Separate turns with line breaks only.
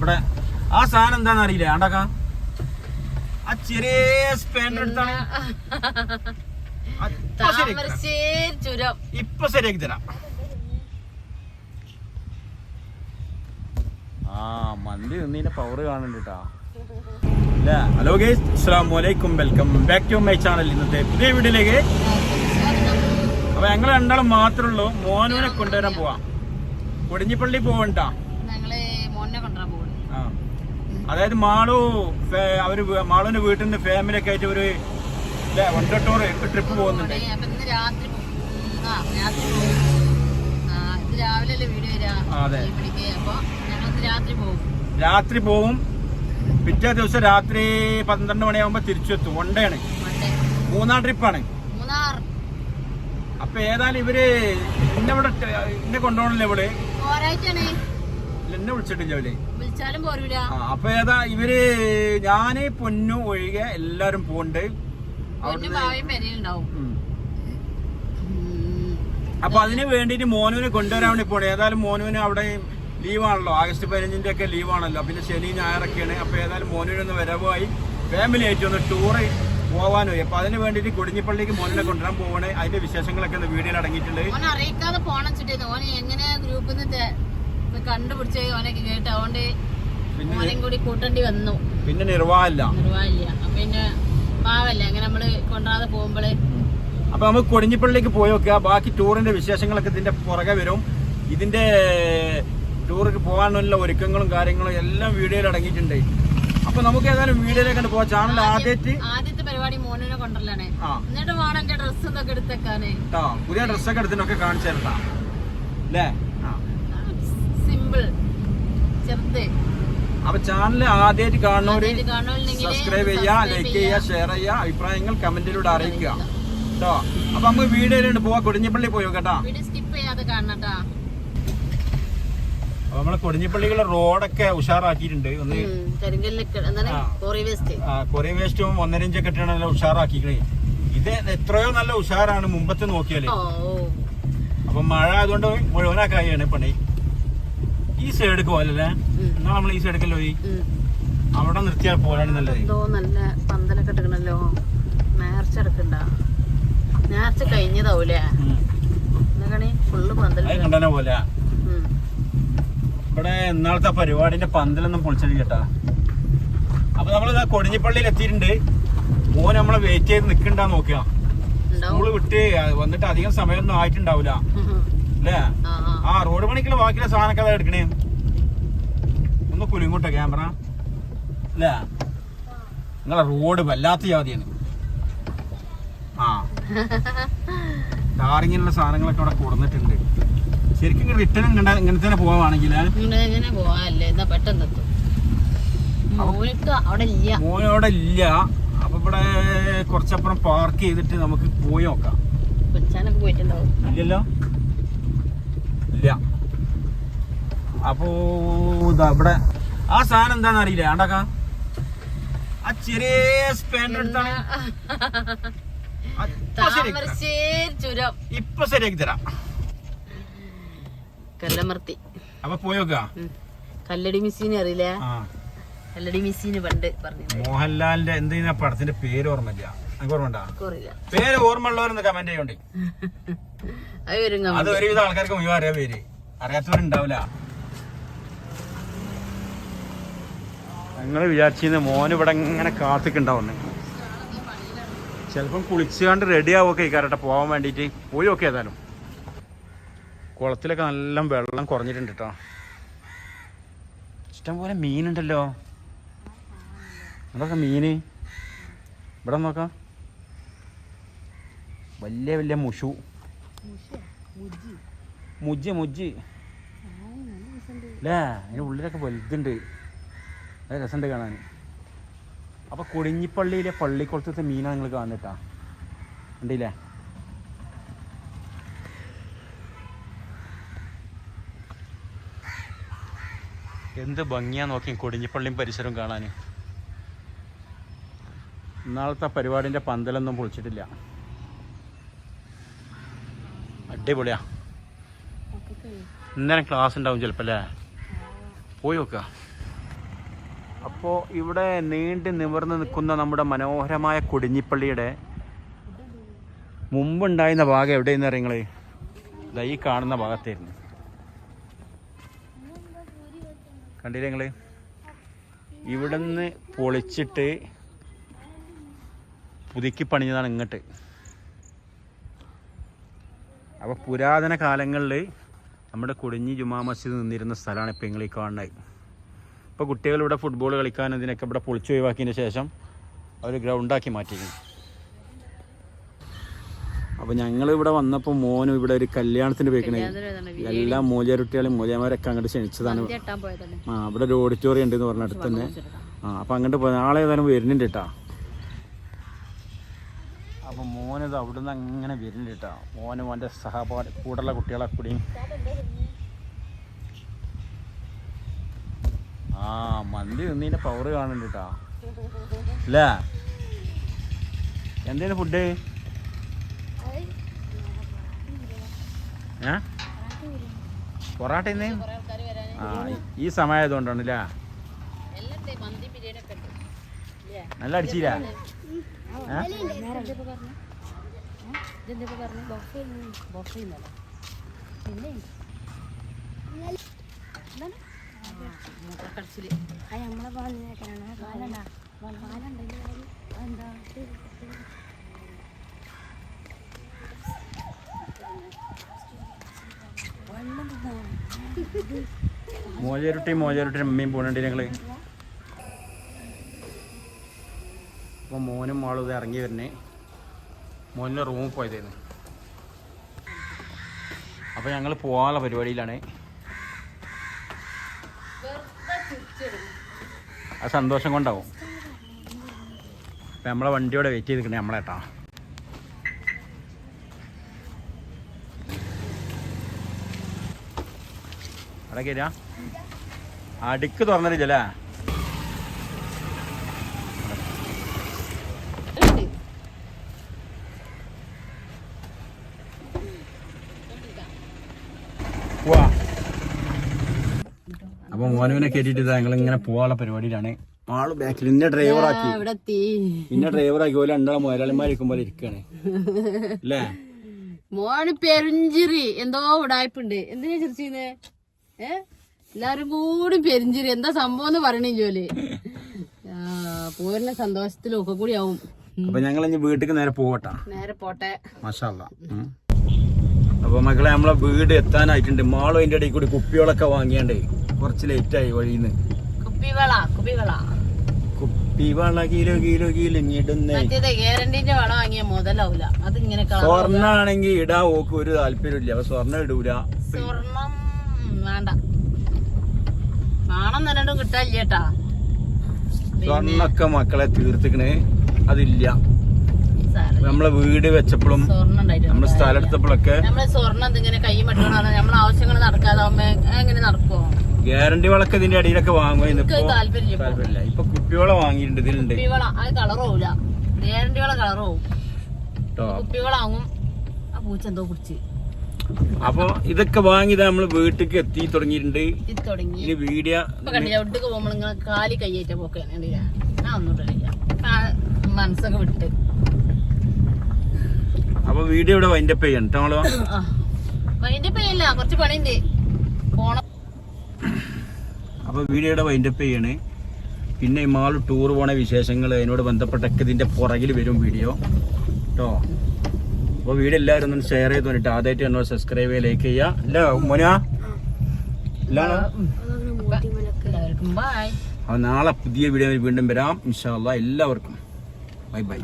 ഇവിടെ ആ സാധനം എന്താന്ന് അറിയില്ല. ആണ്ടാക്കാ ആ ചെറിയ സ്പാൻഡർ എടുത്താണ് ഇപ്പൊ ശരിയാക്കി തരാം. ആ മന്തി നിന്നീന്റെ പവർ കാണുന്നുണ്ട് കേട്ടാ. ഹലോ ഗൈസ്, അസ്സലാമു അലൈക്കും, welcome back to my channel. ഇന്നത്തെ പുതിയ വീഡിയോയിലേക്ക് അപ്പൊ ഞങ്ങൾ രണ്ടാളും മാത്രമേ ഉള്ളൂ. മോനുവിനെ കൊണ്ടുവരാൻ പോവാം. കൊടിഞ്ഞിപ്പള്ളി പോവണ്ട. അതായത് മാളുവിന്റെ വീട്ടിൽ നിന്ന് ഫാമിലി ഒക്കെ ആയിട്ട് ഒരു വണ്ടർ ടൂർ ട്രിപ്പ് പോകുന്നുണ്ട്. അതെ, രാത്രി പോവും. പിറ്റേ ദിവസം രാത്രി 12 മണിയാകുമ്പോ തിരിച്ചെത്തും. വണ്ടയാണ്, മൂന്നാർ ട്രിപ്പാണ്. അപ്പൊ ഏതായാലും ഇവര് എന്നെ കൊണ്ടുപോകണല്ലോ. ഇവള് എന്നെ വിളിച്ചിട്ടില്ല അവര്. അപ്പൊ ഏതാ ഇവര് ഞാന് പൊന്നു ഒഴികെ എല്ലാരും പോണ്ട്. അപ്പൊ അതിന് വേണ്ടിട്ട് മോനുവിനെ കൊണ്ടുവരാൻ വേണ്ടി പോണേ. ഏതായാലും മോനുവിന് അവിടെ ലീവാണല്ലോ, ആഗസ്റ്റ് 15 ഒക്കെ ലീവാണല്ലോ. പിന്നെ ശനി ഞായറൊക്കെയാണ്. അപ്പൊ ഏതായാലും മോനുവിനൊന്ന് വരവായി ഫാമിലി ആയിട്ട് ഒന്ന് ടൂറ് പോവാനോ. അപ്പൊ അതിന് വേണ്ടിട്ട് കൊടിഞ്ഞിപ്പള്ളിക്ക് മോനിനെ കൊണ്ടുവരാൻ പോവാണ്. അതിന്റെ വിശേഷങ്ങളൊക്കെ ഒന്ന് വീഡിയോയിൽ അടങ്ങിയിട്ടുണ്ട്. പിന്നെ നിർവാഹമില്ല.
പിന്നെ പാവല്ലേ അങ്ങനെ നമ്മള് കൊണ്ടാതെ പോകുമ്പോള്.
അപ്പൊ നമുക്ക് കൊടിഞ്ഞിപ്പള്ളിക്ക് പോയി നോക്കുക. ബാക്കി ടൂറിന്റെ വിശേഷങ്ങളൊക്കെ ഇതിന്റെ പുറകെ വരും. ഇതിന്റെ ടൂറിന് പോകാനുള്ള ഒരുക്കങ്ങളും കാര്യങ്ങളും എല്ലാം വീഡിയോയിൽ അടങ്ങിയിട്ടുണ്ട്. അപ്പൊ നമുക്ക് ഏതായാലും വീഡിയോയിലേക്ക് പോവാം. ചാനൽ ആദ്യത്തെ പരിപാടി മോനിനെ കൊണ്ടല്ലാണ്. എന്നിട്ട് വേണം എന്റെ ഡ്രസ്സ് ഇതൊക്കെ എടുത്തേക്കാന്. പുതിയ ഡ്രസ്സൊക്കെ എടുത്തിട്ടൊക്കെ കാണിച്ചു തരട്ടാ അല്ലേ. സിമ്പിൾ ചെറുത്. അപ്പൊ ചാനൽ ആദ്യമായിട്ട് കാണുന്നവര് സബ്സ്ക്രൈബ് ചെയ്യുക, ലൈക്ക് ചെയ്യുക, ഷെയർ ചെയ്യുക, അഭിപ്രായങ്ങൾ കമന്റിലൂടെ അറിയിക്കുക കേട്ടോ. അപ്പൊ നമുക്ക് വീഡിയോയിലുണ്ട് പോവാ. കൊടിഞ്ഞിപ്പള്ളി പോയോ കേട്ടാ.
സ്കിപ്പ് ചെയ്യാതെ കാണട്ടാ.
അപ്പൊ നമ്മള് കൊടിഞ്ഞിപ്പള്ളിക്കുള്ള റോഡൊക്കെ ഉഷാറാക്കിയിട്ടുണ്ട്. ഒന്ന് കൊറിയ വേസ്റ്റും 1.5 ഇഞ്ചൊക്കെ ഇട്ടാണല്ലോ ഉഷാറാക്കിക്കണേ. ഇത് എത്രയോ നല്ല ഉഷാറാണ് മുമ്പത്തെ നോക്കിയാല്. അപ്പൊ മഴ ആയതുകൊണ്ട് മുഴുവനാക്കായാണ് പണി. ഈ സൈഡിക്ക് പോലല്ലേ, എന്നാ നമ്മൾ ഈ സൈഡിക്കല്ലോ പോയി അവിടെ നിർത്തിയാൽ പോലാണ് നല്ലത്.
നല്ല പന്തലൊക്കെ ഇട്ടിക്കണല്ലോ. നേർച്ച കഴിഞ്ഞതാവൂലേ. ഫുള്ള് പന്തൽ
കണ്ടനെ പോലെ. ഇവിടെ ഇന്നാളത്തെ പരിപാടിന്റെ പന്തലൊന്നും പൊളിച്ചത് കേട്ടാ. അപ്പൊ നമ്മള് കൊടിഞ്ഞിപ്പള്ളിയിൽ എത്തിയിട്ടുണ്ട്. മോൻ നമ്മളെ വെയിറ്റ് ചെയ്ത് നിക്കണ്ടാ നോക്കുക. സ്കൂള് വിട്ട് വന്നിട്ട് അധികം സമയമൊന്നും ആയിട്ടുണ്ടാവൂല അല്ലേ. ആ റോഡ് പണിക്കുള്ള ബാക്കിയുള്ള സാധനമൊക്കെ അതാ എടുക്കണേ. ഒന്ന് കുലുങ്ങോട്ടെ ക്യാമറ അല്ലേ. നിങ്ങളെ റോഡ് വല്ലാത്ത ജാതിയാണ്. ആ ടാറിങ്ങിനുള്ള സാധനങ്ങളൊക്കെ അവിടെ കൊടുത്തിട്ടുണ്ട്. ശരിക്കും റിട്ടേൺ ഇങ്ങനെ തന്നെ പോവാണെങ്കിൽ മോനവിടെ ഇല്ല. അപ്പൊ ഇവിടെ കുറച്ചപ്പുറം പാർക്ക് ചെയ്തിട്ട് നമുക്ക് പോയി നോക്കാം. ഇല്ലല്ലോ, ഇല്ല. അപ്പോ ഇവിടെ ആ സാധനം എന്താന്ന് അറിയില്ല. ആണ്ടാക്കാ ആ ചെറിയ സ്പാൻഡർ എടുത്താണ് ഇപ്പൊ ശരിയാക്കി തരാം.
കല്ലമർത്തി.
അപ്പൊ പോയോക്കാ.
കല്ലടി മിസ്സിനെ അറിയില്ലേ? കല്ലടി മിസ്സിന് പണ്ട് പറഞ്ഞു.
മോഹൻലാലിന്റെ എന്തെങ്കിലും പടത്തിന്റെ പേര് ഓർമ്മയില്ല. എനിക്ക് ഓർമ്മ പേര് ഓർമ്മ ഉള്ളവരൊന്ന് കമന്റ് ചെയ്യോണ്ടേ. അത് ഒരുവിധം ആൾക്കാർക്ക് മുഴുവൻ അറിയാൻ പേര്, അറിയാത്തവരുണ്ടാവില്ല. ഞങ്ങള് വിചാരിച്ചിരുന്ന മോന് ഇവിടെ ഇങ്ങനെ കാത്തിക്കുണ്ടാവുന്നേ. ചിലപ്പം കുളിച്ചുകൊണ്ട് റെഡി ആവൊക്കെ കരട്ടെ പോവാൻ വേണ്ടിട്ട് പോയി നോക്കി. ഏതായാലും കുളത്തിലൊക്കെ നല്ല വെള്ളം കുറഞ്ഞിട്ടുണ്ട് കേട്ടോ. ഇഷ്ടംപോലെ മീനുണ്ടല്ലോ. അതൊക്കെ മീന് ഇവിടെ നോക്കാം. വലിയ വലിയ മുഷു മുജ്ജി അല്ലേ. അതിൻ്റെ ഉള്ളിലൊക്കെ വലുതുണ്ട്. അത് രസമുണ്ട് കാണാൻ. അപ്പോൾ കൊടിഞ്ഞിപ്പള്ളിയിലെ പള്ളിക്കുളത്തെ മീനാണ് നിങ്ങൾ കാണുന്നിട്ടാ. ഉണ്ടല്ലേ. എന്ത് ഭംഗിയാ നോക്കി കൊടിഞ്ഞിപ്പള്ളിയും പരിസരവും കാണാൻ. ഇന്നാളത്തെ പരിപാടിൻ്റെ പന്തലൊന്നും പൊളിച്ചിട്ടില്ല. അടിപൊളിയാ. ഇന്നേരം ക്ലാസ് ഉണ്ടാവും ചിലപ്പോൾ അല്ലേ. പോയി നോക്കുക. അപ്പോൾ ഇവിടെ നീണ്ടു നിവർന്ന് നിൽക്കുന്ന നമ്മുടെ മനോഹരമായ കൊടിഞ്ഞിപ്പള്ളിയുടെ മുമ്പുണ്ടായിരുന്ന ഭാഗം എവിടെയെന്ന് അറിയങ്ങൾ ഇതാ ഈ കാണുന്ന ഭാഗത്തായിരുന്നു. കണ്ടില്ലേ നിങ്ങൾ? ഇവിടുന്ന് പൊളിച്ചിട്ട് പുതുക്കി പണിഞ്ഞതാണ് ഇങ്ങോട്ട്. അപ്പോൾ പുരാതന കാലങ്ങളിൽ നമ്മുടെ കൊടിഞ്ഞി ജുമാ മസ്ജിദ് നിന്നിരുന്ന സ്ഥലമാണ് ഇപ്പോൾ നിങ്ങൾ ഈ കാണുന്നത്. ഇപ്പോൾ കുട്ടികൾ ഇവിടെ ഫുട്ബോൾ കളിക്കാൻ ഇതിനൊക്കെ ഇവിടെ പൊളിച്ചു ഒഴിവാക്കിയതിന് ശേഷം അവർ ഗ്രൗണ്ടാക്കി മാറ്റിയിരുന്നു. അപ്പോൾ ഞങ്ങളിവിടെ വന്നപ്പോൾ മോനും ഇവിടെ ഒരു കല്യാണത്തിന് പോയിക്കണേ. എല്ലാ മൂല്യരുട്ടികളും മൂല്യമാരൊക്കെ അങ്ങോട്ട് ക്ഷണിച്ചതാണ്. ഇവിടെ ഒരു ഓഡിറ്റോറിയം ഉണ്ട് എന്ന് പറഞ്ഞ അടുത്ത് തന്നെ. അപ്പോൾ അങ്ങോട്ട് പോയി നാളെ ഏതായാലും വരുന്നുണ്ട് കേട്ടോ. അപ്പോൾ മോനിത് അവിടുന്ന് അങ്ങനെ വരുന്നുണ്ട് കേട്ടോ. മോനും മോൻ്റെ സഹപാഠി കൂടെയുള്ള കുട്ടികളെ കൂടിയും. മന്തി നിന്നതിൻ്റെ പവർ കാണുന്നുണ്ട് കേട്ടോ അല്ലേ? എന്തേലും ഫുഡ്? പൊറാട്ട ഇന്ന് ഈ സമയമായതുകൊണ്ടാണ് അല്ലേ? നല്ല അടിച്ചില്ല? മോചരുട്ടി അമ്മയും പോകണുണ്ട് ഞങ്ങള്. അപ്പോൾ മോനും മോളും ഇത് ഇറങ്ങി വരുന്നേ. മോനിൻ്റെ റൂമിൽ പോയതായിരുന്നു. അപ്പോൾ ഞങ്ങൾ പോകാനുള്ള പരിപാടിയിലാണ്. ആ സന്തോഷം കൊണ്ടാവും. അപ്പം നമ്മളെ വണ്ടിയോടെ വെയിറ്റ് ചെയ്തിരിക്കണേ നമ്മളേട്ടാ. അവിടെ കയറാ അടുക്ക് തുറന്നിട്ടില്ലല്ലേ? പോവാ. അപ്പൊ മോനുവിനെ കയറ്റിട്ട് ഞങ്ങളിങ്ങനെ പോവാനുള്ള പരിപാടിയിലാണ്. ആള് ബാക്കിൽ ഇന്നെ ഡ്രൈവറാക്കി പോലെ രണ്ടാളെ മുതലാളിമാരിക്കും പോലെ ഇരിക്കാണ് അല്ലേ?
മോന് പെരിഞ്ചിരി എന്തോ ഉടായ്പുണ്ട്. എന്തിനാ ചിരിച്ചീന്ന്? എല്ലാരും കൂടി പെരിഞ്ചിരി എന്താ സംഭവം എന്ന് പറയണേ ജോലി. പോരുന്ന സന്തോഷത്തിലും ഒക്കെ കൂടി ആവും.
അപ്പൊ ഞങ്ങൾ ഇനി വീട്ടിക്ക് നേരെ
പോട്ടെ.
മാഷാ അല്ലാ. അപ്പൊ മക്കളെ നമ്മളെ വീട് എത്താനായിട്ടുണ്ട്. മാളും അതിന്റെ ഇടയിൽ കൂടി കുപ്പികളൊക്കെ വാങ്ങിയാണ്ടേ കുറച്ച് ലേറ്റ് ആയി വഴിന്ന്. കുപ്പിവള കിലോ കിലോങ്ങിടുന്നേ. സ്വർണ്ണാണെങ്കി ഇടാ ഓക്ക് ഒരു താല്പര്യമില്ല. അപ്പൊ സ്വർണ്ണം ഇടൂല.
സ്വർണം വേണ്ട. നാണം തന്നെ കിട്ടാനില്ലേട്ടാ.
സ്വർണ്ണൊക്കെ മക്കളെ തീർത്തിക്കണേ. അതില്ല. നമ്മളെ വീട് വെച്ചപ്പോഴും നമ്മള് സ്ഥലം എടുത്തപ്പോഴൊക്കെ
നമ്മള് സ്വർണ്ണം ഇങ്ങനെ കൈ മറ്റണം. നമ്മളെ ആവശ്യങ്ങൾ നടക്കാതാവുമ്പോ എങ്ങനെ നടക്കുവോ?
ഗ്യാരണ്ടി വളൊക്കെ ഇതിന്റെ അടിയിലൊക്കെ വാങ്ങും. താല്പര്യമില്ല. ഇപ്പൊ കുപ്പിവള വാങ്ങിയിട്ടുണ്ട്. ഇതിലുണ്ട്
കളറാവൂല. ഗ്യാരണ്ടി വള കളറാവും. കുപ്പിവളാങ്ങും. ആ പൂച്ച എന്തോ കുടിച്ച്.
അപ്പൊ ഇതൊക്കെ വാങ്ങിയത് നമ്മള് വീട്ടിലേക്ക് എത്തി തുടങ്ങിയിട്ടുണ്ട്. ഇനി വീഡിയോ
ഒട്ടുക്ക് പോകുമ്പോൾ നിങ്ങൾ കാലി കയ്യേറ്റ പോക്കെ ഞാൻ ഒന്നുമില്ല. മനസ്സൊക്കെ വിട്ട്.
അപ്പൊ വീഡിയോ ഇവിടെ വൈൻഡപ്പ് ചെയ്യണം കേട്ടോ.
വൈൻഡപ്പ് ചെയ്യല്ല, കുറച്ച് പണിയുണ്ട്. പോണം.
അപ്പൊ വീഡിയോയുടെ വൈൻഡപ്പ് ചെയ്യണേ. പിന്നെ ഈ മാള് ടൂർ പോണ വിശേഷങ്ങൾ അതിനോട് ബന്ധപ്പെട്ടൊക്കെ ഇതിന്റെ പുറകിൽ വരും വീഡിയോ കേട്ടോ. അപ്പോൾ വീഡിയോ എല്ലാവരും ഒന്ന് ഷെയർ ചെയ്ത് തന്നിട്ട് ആദ്യമായിട്ട് എന്നോട് സബ്സ്ക്രൈബ് ചെയ്യുക, ലൈക്ക് ചെയ്യുക. അല്ല മോനാ
എല്ലാവർക്കും ബൈ.
നാളെ പുതിയ വീഡിയോ വീണ്ടും വരാം ഇൻഷാ അല്ലാഹ്. എല്ലാവർക്കും ബൈ ബൈ.